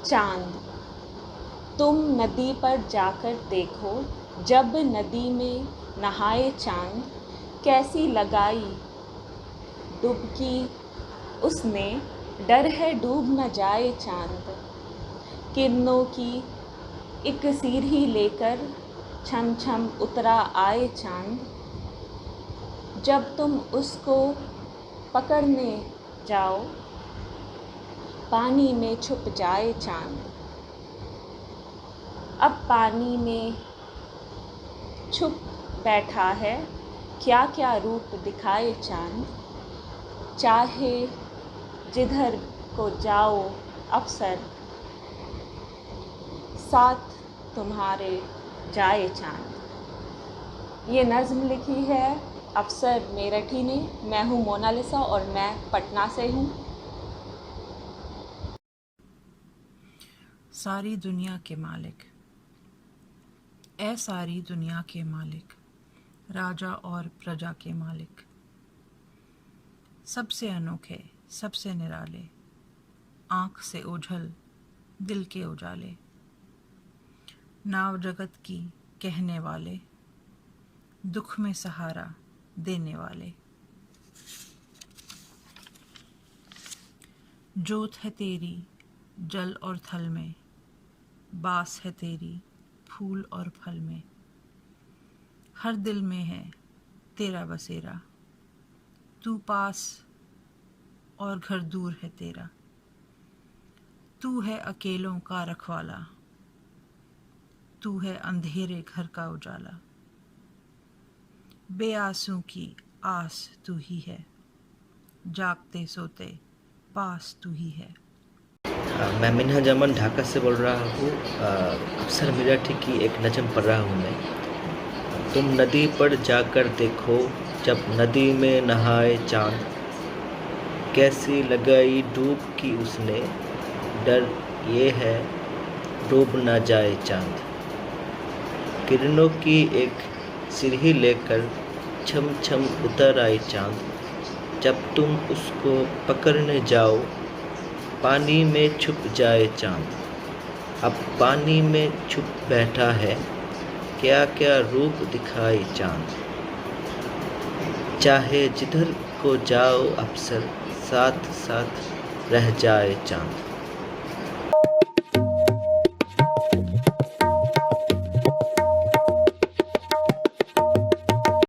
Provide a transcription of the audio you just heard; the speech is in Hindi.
चांद। तुम नदी पर जाकर देखो, जब नदी में नहाए चांद, कैसी लगाई डुबकी उसने, डर है डूब न जाए चांद। किरणों की एक सीढ़ी लेकर छम छम उतरा आए चांद। जब तुम उसको पकड़ने जाओ, पानी में छुप जाए चांद। अब पानी में छुप बैठा है, क्या क्या रूप दिखाए चांद। चाहे जिधर को जाओ अफसर, साथ तुम्हारे जाए चांद। ये नज़्म लिखी है अफसर मेरठी ने। मैं हूँ मोनालिसा और मैं पटना से हूँ। सारी दुनिया के मालिक, ऐ सारी दुनिया के मालिक, राजा और प्रजा के मालिक, सबसे अनोखे सबसे निराले, आँख से ओझल दिल के उजाले, नाव जगत की कहने वाले, दुख में सहारा देने वाले। जोत है तेरी जल और थल में, बास है तेरी फूल और फल में, हर दिल में है तेरा बसेरा, तू पास और घर दूर है तेरा। तू है अकेलों का रखवाला, तू है अंधेरे घर का उजाला, बेआसों की आस तू ही है, जागते सोते पास तू ही है। मैं मिन्हा जमन ढाका से बोल रहा हूँ। अफसर मेरठी की एक नज़म पढ़ रहा हूँ मैं। तुम नदी पर जाकर देखो, जब नदी में नहाए चांद, कैसी लगाई डुबकी उसने, डर ये है डूब न जाए चांद। किरणों की एक सीढ़ी लेकर छम छम उतर आई चांद। जब तुम उसको पकड़ने जाओ, पानी में छुप जाए चांद। अब पानी में छुप बैठा है, क्या क्या रूप दिखाए चांद। चाहे जिधर को जाओ अफसर, साथ साथ रह जाए चांद।